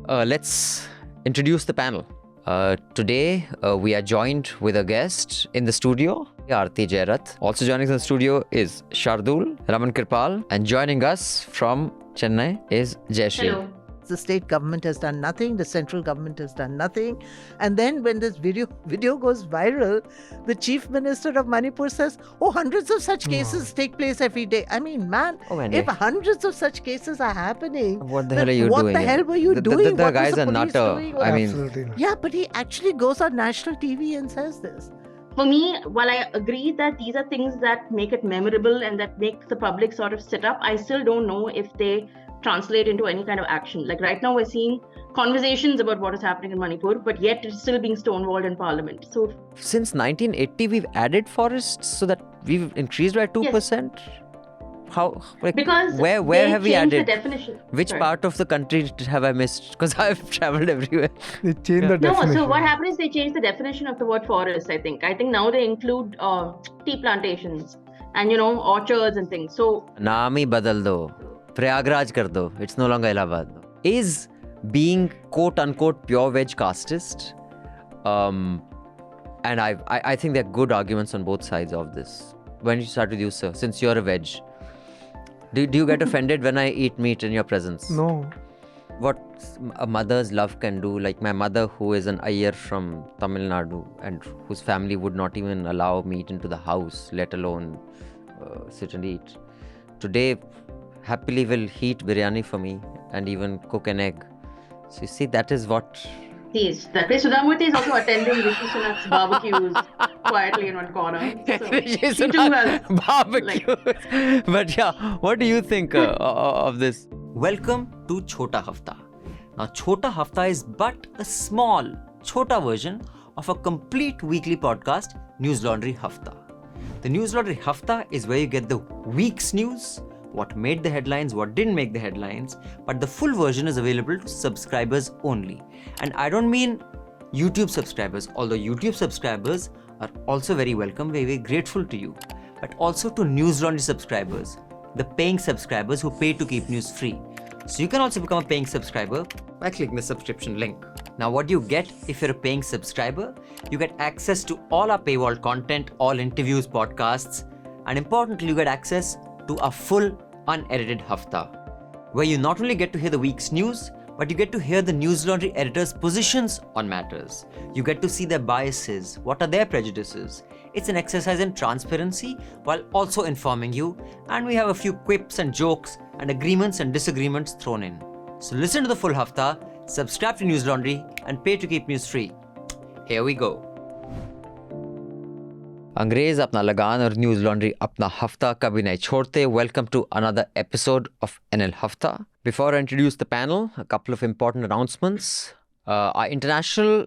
Let's introduce the panel. Today, we are joined with a guest in the studio, Arati Jerath. Also joining us in the studio is Shardool, Raman Kirpal, and joining us from Chennai is Jayashree. Hello. The state government has done nothing, the central government has done nothing. And then when this video goes viral, the chief minister of Manipur says, hundreds of such cases take place every day. I mean, man, if hundreds of such cases are happening, what the hell are you doing? What the hell were you doing? The what guy's was the a police nutter. doing? I mean, Absolutely not. yeah, but he actually goes on national TV and says this. For me, while I agree that these are things that make it memorable and that make the public sort of sit up, I still don't know if they translate into any kind of action. Like right now, we're seeing conversations about what is happening in Manipur, but yet it's still being stonewalled in parliament. So since 1980, we've added forests so that we've increased by 2%. Yes. How? Like, because where they have we changed added? the definition. Which Sorry. part of the country have I missed? Because I've traveled everywhere. They changed the No, definition. so what happened is they changed the definition of the word forest, I think. I think now they include tea plantations and, orchards and things. So Naam hi badal do. Prayagraj kar do. It's no longer Allahabad. Is being quote-unquote pure veg casteist, and I think there are good arguments on both sides of this. When you start with you, sir, since you're a veg, do you get offended when I eat meat in your presence? No. What a mother's love can do, like my mother, who is an Iyer from Tamil Nadu and whose family would not even allow meat into the house, let alone sit and eat. Today, happily will heat biryani for me and even cook an egg. So you see, that is what... yes, that way Sudhamurthy is also attending Rishi Sunak's barbecues quietly in one corner. So she too has barbecues. But yeah, what do you think of this? Welcome to Chhota Hafta. Now, Chhota Hafta is but a small, chhota version of a complete weekly podcast, Newslaundry Hafta. The Newslaundry Hafta is where you get the week's news, what made the headlines, what didn't make the headlines, but the full version is available to subscribers only. And I don't mean YouTube subscribers, although YouTube subscribers are also very welcome, very, very grateful to you, but also to Newslaundry subscribers, the paying subscribers who pay to keep news free. So you can also become a paying subscriber by clicking the subscription link. Now, what do you get if you're a paying subscriber? You get access to all our paywall content, all interviews, podcasts, and importantly, you get access to a full unedited Hafta, where you not only get to hear the week's news, but you get to hear the Newslaundry editors' positions on matters. You get to see their biases, what are their prejudices. It's an exercise in transparency while also informing you, and we have a few quips and jokes and agreements and disagreements thrown in. So listen to the full Hafta, subscribe to Newslaundry, and pay to keep news free. Here we go. अंग्रेज अपना लगान और news laundry अपना हफ्ता कभी नहीं छोड़ते. Welcome to another episode of NL Hafta. Before I introduce the panel, a couple of important announcements. Our international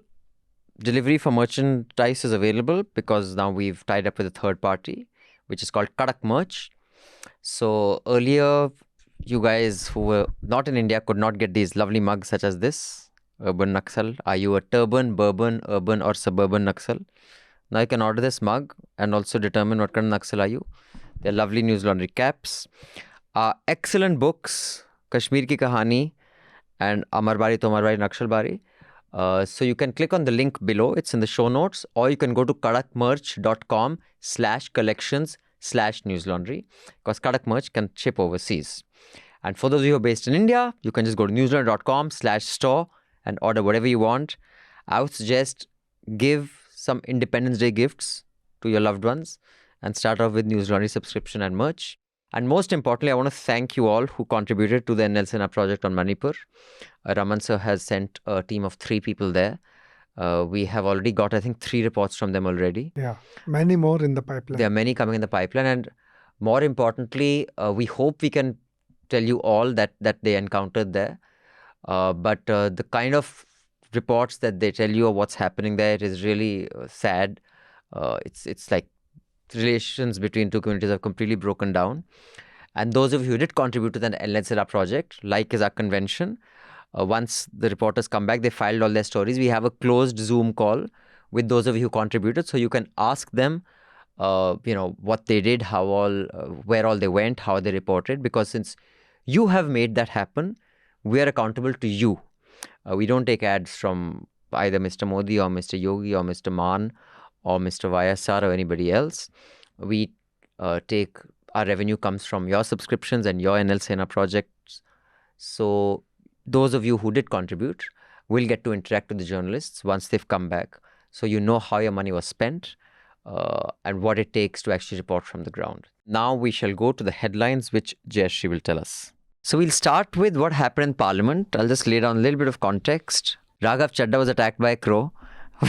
delivery for merchandise is available because now we've tied up with a third party, which is called Kadak Merch. So earlier, you guys who were not in India could not get these lovely mugs such as this. Urban Naxal. Are you a turban, bourbon, urban or suburban Naxal? Now you can order this mug and also determine what kind of Naxal are you. They're lovely Newslaundry caps. Excellent books, Kashmir Ki Kahani and Amar Bari Tomar Bari Nakshal Bari. So you can click on the link below. It's in the show notes. Or you can go to kadakmerch.com/collections/Newslaundry because Kadak Merch can ship overseas. And for those of you who are based in India, you can just go to newslaundry.com/store and order whatever you want. I would suggest give some Independence Day gifts to your loved ones and start off with Newslaundry subscription and merch. And most importantly, I want to thank you all who contributed to the NL project on Manipur. Raman sir has sent a team of 3 people there. We have already got, I think, 3 reports from them already. Yeah, many more in the pipeline. There are many coming in the pipeline. And more importantly, we hope we can tell you all that they encountered there. But the kind of reports that they tell you of what's happening there, it is really sad. It's like relations between two communities have completely broken down. And those of you who did contribute to the NL project, like is our convention, once the reporters come back, they filed all their stories. We have a closed Zoom call with those of you who contributed, so you can ask them, what they did, where all they went, how they reported. Because since you have made that happen, we are accountable to you. We don't take ads from either Mr. Modi or Mr. Yogi or Mr. Man or Mr. YSR or anybody else. We take our revenue comes from your subscriptions and your NL Sena projects. So those of you who did contribute will get to interact with the journalists once they've come back. So you know how your money was spent and what it takes to actually report from the ground. Now we shall go to the headlines, which Jayashree will tell us. So we'll start with what happened in Parliament. I'll just lay down a little bit of context. Raghav Chadda was attacked by a crow,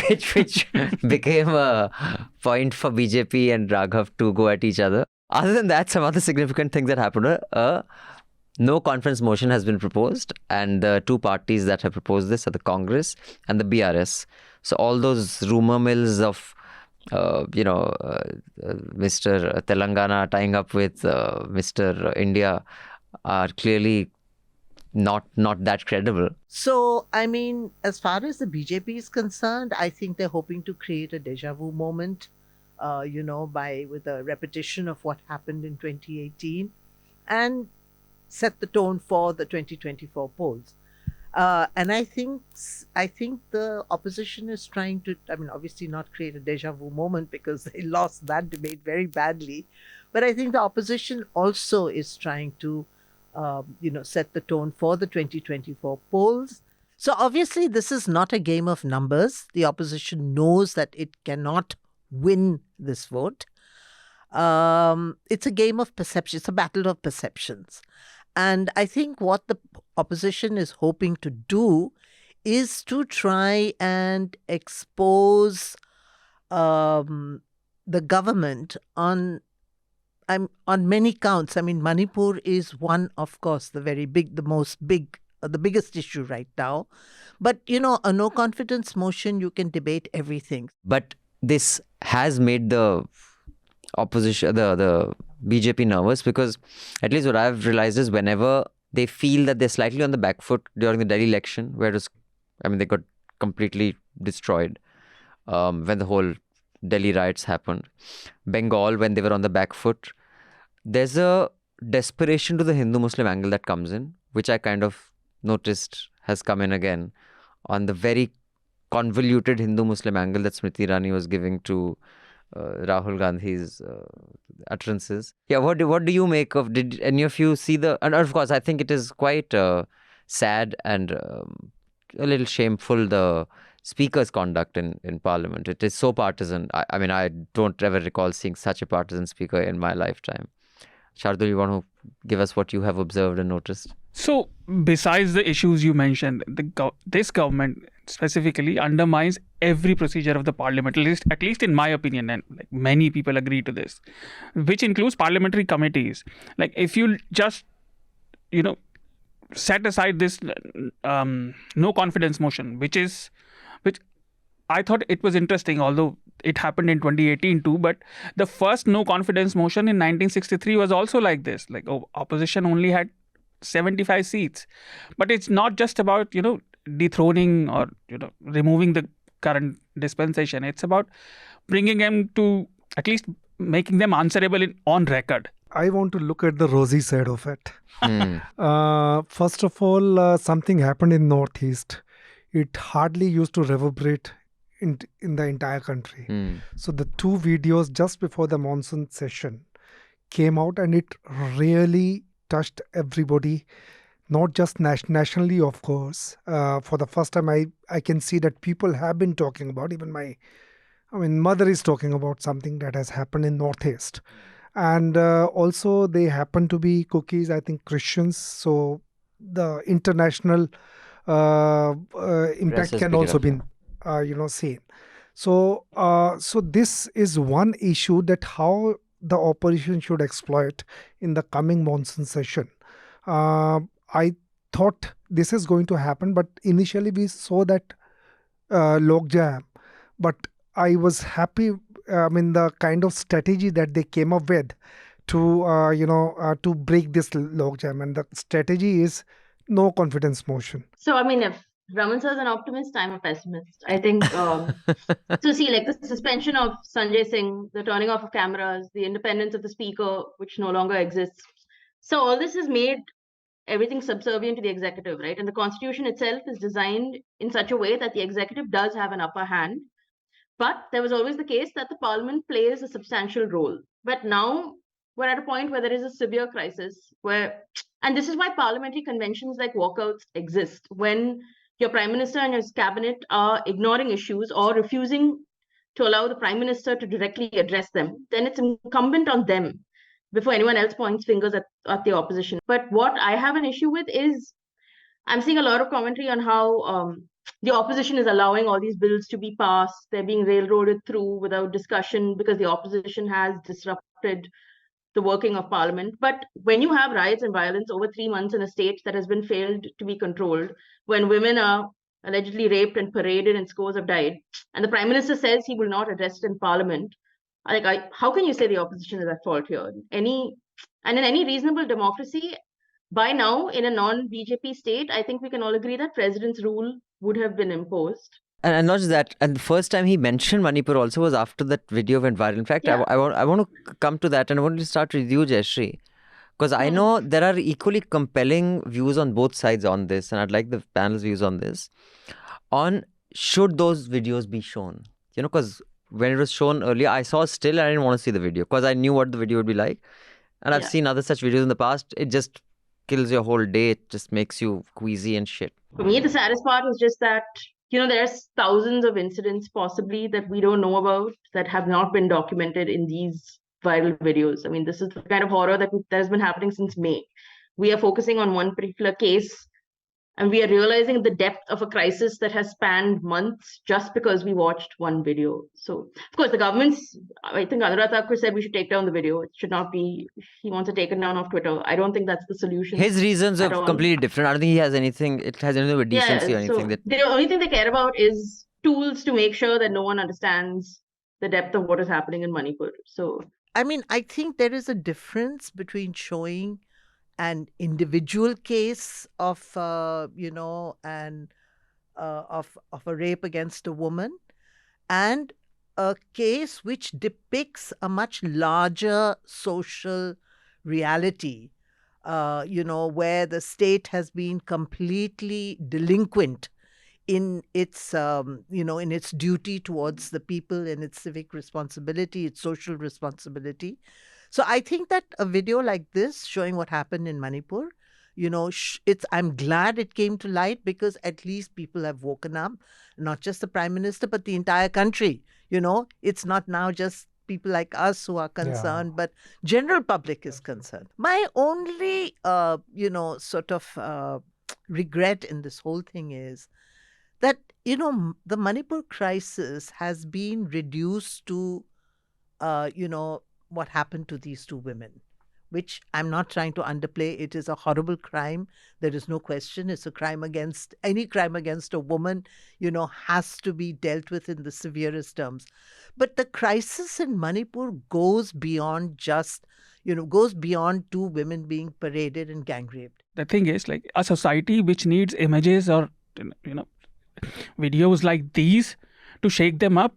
which became a point for BJP and Raghav to go at each other. Other than that, some other significant things that happened. No confidence motion has been proposed, and the two parties that have proposed this are the Congress and the BRS. So all those rumor mills of, Mr. Telangana tying up with Mr. India are clearly not that credible. So, I mean, as far as the BJP is concerned, I think they're hoping to create a deja vu moment, with a repetition of what happened in 2018 and set the tone for the 2024 polls. And I think the opposition is trying to, obviously not create a deja vu moment because they lost that debate very badly. But I think the opposition also is trying to, set the tone for the 2024 polls. So obviously this is not a game of numbers. The opposition knows that it cannot win this vote. It's a game of perception. It's a battle of perceptions. And I think what the opposition is hoping to do is to try and expose the government on many counts. I mean, Manipur is one, of course, the biggest issue right now. But, a no confidence motion, you can debate everything. But this has made the opposition, the BJP nervous, because at least what I've realized is whenever they feel that they're slightly on the back foot during the Delhi election, they got completely destroyed when the whole Delhi riots happened. Bengal, when they were on the back foot, there's a desperation to the Hindu-Muslim angle that comes in, which I kind of noticed has come in again on the very convoluted Hindu-Muslim angle that Smriti Irani was giving to Rahul Gandhi's utterances. Yeah, what do you make of? Did any of you see and of course, I think it is quite sad and a little shameful, the Speaker's conduct in Parliament. It is so partisan. I don't ever recall seeing such a partisan Speaker in my lifetime. Shardool, you want to give us what you have observed and noticed? So, besides the issues you mentioned, this government specifically undermines every procedure of the parliament, at least in my opinion, and like many people agree to this, which includes parliamentary committees. Like if you just, set aside this no confidence motion, which I thought it was interesting, although it happened in 2018 too, but the first no confidence motion in 1963 was also like this. Like opposition only had 75 seats. But it's not just about, dethroning or, removing the current dispensation. It's about bringing them to at least making them answerable on record. I want to look at the rosy side of it. First of all, something happened in Northeast. It hardly used to reverberate in the entire country. So the two videos just before the monsoon session came out, and it really touched everybody, not just nationally, of course. For the first time, I can see that people have been talking about, even my mother is talking about something that has happened in Northeast. And also they happen to be cookies, I think Christians. So the international impact can also be seen. So this is one issue that how the opposition should exploit in the coming monsoon session. I thought this is going to happen, but initially we saw that log jam. But I was happy. The kind of strategy that they came up with to break this log jam, and the strategy is no confidence motion. So if Raman sir is an optimist, I'm a pessimist. I think, so see, like the suspension of Sanjay Singh, the turning off of cameras, the independence of the speaker, which no longer exists. So all this has made everything subservient to the executive, right? And the constitution itself is designed in such a way that the executive does have an upper hand. But there was always the case that the parliament plays a substantial role. But now we're at a point where there is a severe crisis and this is why parliamentary conventions like walkouts exist. When your prime minister and his cabinet are ignoring issues or refusing to allow the prime minister to directly address them, then it's incumbent on them before anyone else points fingers at the opposition. But what I have an issue with is I'm seeing a lot of commentary on how the opposition is allowing all these bills to be passed. They're being railroaded through without discussion because the opposition has disrupted the working of parliament. But when you have riots and violence over 3 months in a state that has been failed to be controlled, when women are allegedly raped and paraded and scores have died, and the prime minister says he will not address it in parliament, how can you say the opposition is at fault here? In any reasonable democracy, by now, in a non-BJP state, I think we can all agree that president's rule would have been imposed. And not just that, and the first time he mentioned Manipur also was after that video went viral. In fact, Yeah. I want to come to that, and I want to start with you, Jayashree, because I know there are equally compelling views on both sides on this, and I'd like the panel's views on this. On should those videos be shown? Because when it was shown earlier, I saw still, I didn't want to see the video because I knew what the video would be like. And I've seen other such videos in the past. It just kills your whole day. It just makes you queasy and shit. For me, the saddest part was just that, there's thousands of incidents possibly that we don't know about that have not been documented in these viral videos. I mean, this is the kind of horror that has been happening since May. We are focusing on one particular case, and we are realizing the depth of a crisis that has spanned months just because we watched one video. So, of course, the government's, I think Anuradh said we should take down the video. It should not be, he wants to take it down off Twitter. I don't think that's the solution. His reasons are completely different. I don't think he has anything, it has anything with decency or anything. The only thing they care about is tools to make sure that no one understands the depth of what is happening in Manipur. So, I mean, I think there is a difference between showing an individual case of, of a rape against a woman and a case which depicts a much larger social reality, where the state has been completely delinquent in its, in its duty towards the people and its civic responsibility, its social responsibility. So I think that a video like this showing what happened in Manipur, I'm glad it came to light because at least people have woken up, not just the prime minister, but the entire country. It's not now just people like us who are concerned, but general public is concerned. My only, regret in this whole thing is that, the Manipur crisis has been reduced to, what happened to these two women, which I'm not trying to underplay. It is a horrible crime. There is no question. It's a crime against a woman, has to be dealt with in the severest terms. But the crisis in Manipur goes beyond just, goes beyond two women being paraded and gang raped. The thing is, like, a society which needs images or, videos like these to shake them up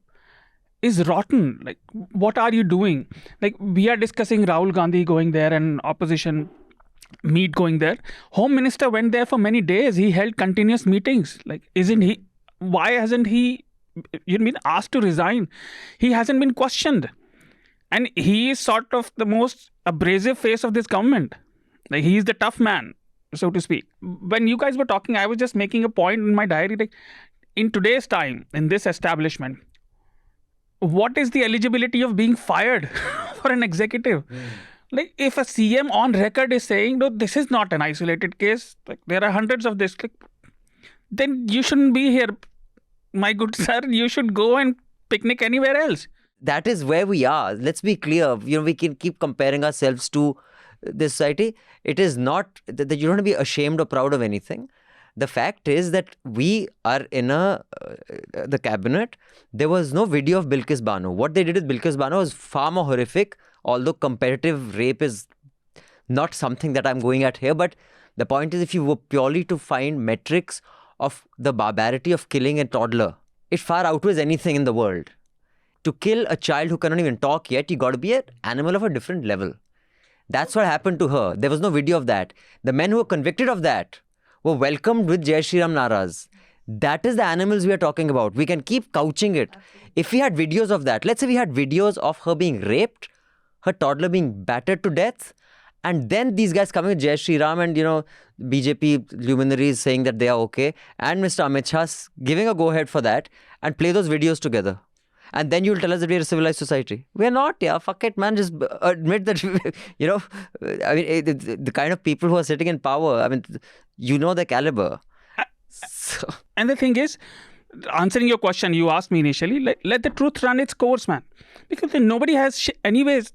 is rotten. Like, what are you doing? Like, we are discussing Rahul Gandhi going there and opposition meet going there. Home Minister went there for many days. He held continuous meetings. Like, why hasn't he been asked to resign? He hasn't been questioned. And he is sort of the most abrasive face of this government. Like, he is the tough man, so to speak. When you guys were talking, I was just making a point in my diary. Like, in today's time, in this establishment, what is the eligibility of being fired for an executive? Like, if a CM on record is saying, no, this is not an isolated case, like, there are hundreds of this, like, then you shouldn't be here, my good sir. You should go and picnic anywhere else. That is where we are. Let's be clear. We can keep comparing ourselves to this society. It is not that you don't have to be ashamed or proud of anything. The fact is that we are in the cabinet. There was no video of Bilkis Bano. What they did with Bilkis Bano was far more horrific, although competitive rape is not something that I'm going at here. But the point is, if you were purely to find metrics of the barbarity of killing a toddler, it far outweighs anything in the world. To kill a child who cannot even talk yet, you got to be an animal of a different level. That's what happened to her. There was no video of that. The men who were convicted of that were welcomed with Jai Shri Ram naras. That is the animals we are talking about. We can keep couching it. If we had videos of that, let's say we had videos of her being raped, her toddler being battered to death, and then these guys coming with Jai Shri Ram and, BJP luminaries saying that they are okay, and Mr. Amit Shah giving a go-ahead for that, and play those videos together. And then you'll tell us that we're a civilized society. We're not, yeah. Fuck it, man. Just admit that, the kind of people who are sitting in power, the caliber. So. And the thing is, answering your question, you asked me initially, let the truth run its course, man. Because nobody has, anyways,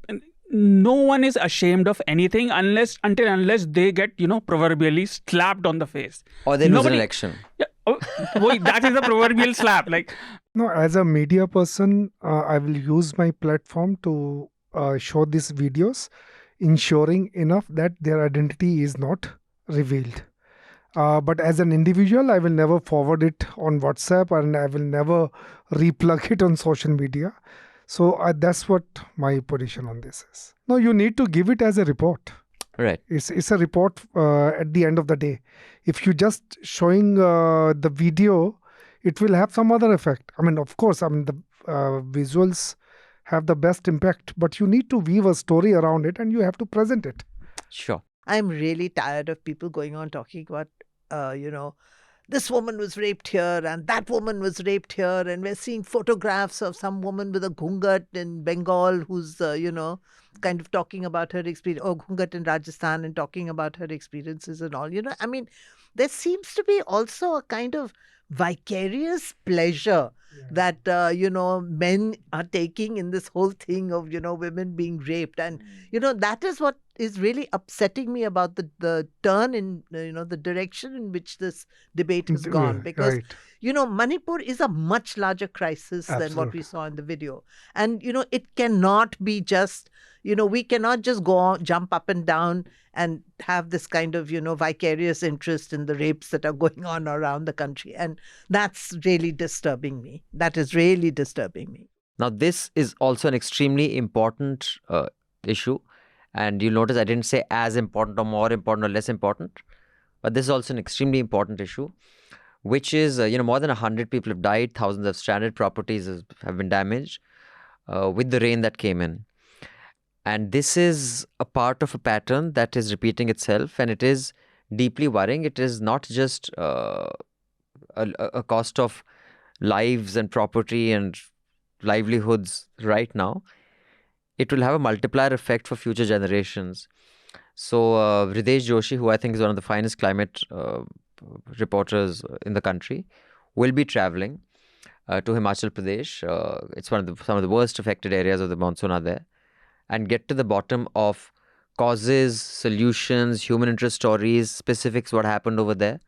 no one is ashamed of anything unless they get, proverbially slapped on the face. Or they lose an election. Yeah, that is the proverbial slap. No, as a media person, I will use my platform to show these videos, ensuring enough that their identity is not revealed. But as an individual, I will never forward it on WhatsApp and I will never replug it on social media. So that's what my position on this is. No, you need to give it as a report. Right. It's a report at the end of the day. If you just showing the video, it will have some other effect. Of course, the visuals have the best impact, but you need to weave a story around it and you have to present it. Sure. I'm really tired of people going on talking about, this woman was raped here and that woman was raped here. And we're seeing photographs of some woman with a ghungat in Bengal who's, kind of talking about her experience, or ghungat in Rajasthan and talking about her experiences and all. There seems to be also a kind of vicarious pleasure that, men are taking in this whole thing of, women being raped. And, that is what is really upsetting me about the turn in, the direction in which this debate has gone. Because, right. Manipur is a much larger crisis than what we saw in the video. And, it cannot be just, we cannot just jump up and down and have this kind of, vicarious interest in the rapes that are going on around the country. And that's really disturbing me. That is really disturbing me. Now, this is also an extremely important issue. And you'll notice I didn't say as important or more important or less important. But this is also an extremely important issue, which is, more than 100 people have died, thousands have stranded, properties have been damaged with the rain that came in. And this is a part of a pattern that is repeating itself, and it is deeply worrying. It is not just a cost of lives and property and livelihoods right now. It will have a multiplier effect for future generations. So Hridesh Joshi, who I think is one of the finest climate reporters in the country, will be travelling to Himachal Pradesh. It's some of the worst affected areas of the monsoon are there. And get to the bottom of causes, solutions, human interest stories, specifics, what happened over there.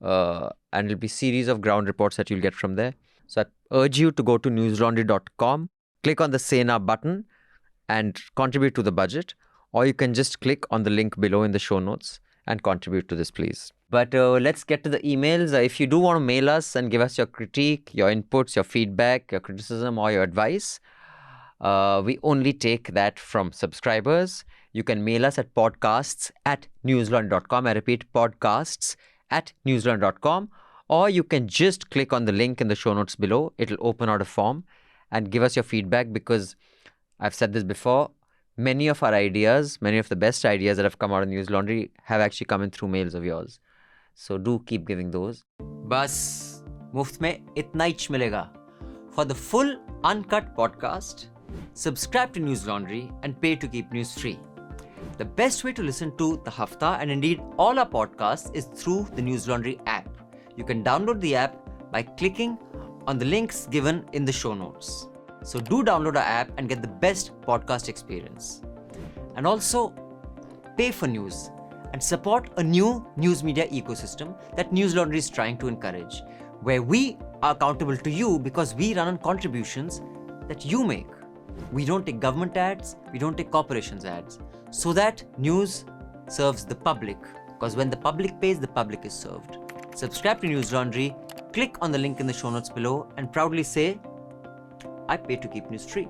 And it'll be series of ground reports that you'll get from there. So I urge you to go to newslaundry.com, click on the Say Now button and contribute to the budget. Or you can just click on the link below in the show notes and contribute to this, please. But let's get to the emails. If you do want to mail us and give us your critique, your inputs, your feedback, your criticism or your advice, we only take that from subscribers. You can mail us at podcasts@newslaundry.com. I repeat, podcasts@newslaundry.com. Or you can just click on the link in the show notes below. It'll open out a form and give us your feedback, because I've said this before, many of our ideas, many of the best ideas that have come out of Newslaundry have actually come in through mails of yours. So do keep giving those. Bas, muft mein itna hi milega. For the full uncut podcast, subscribe to Newslaundry and pay to keep news free. The best way to listen to the Hafta and indeed all our podcasts is through the Newslaundry app. You can download the app by clicking on the links given in the show notes. So do download our app and get the best podcast experience. And also pay for news and support a new news media ecosystem that Newslaundry is trying to encourage, where we are accountable to you because we run on contributions that you make. We don't take government ads, we don't take corporations ads, so that news serves the public, because when the public pays, the public is served. Subscribe to Newslaundry, click on the link in the show notes below and proudly say, I pay to keep news free.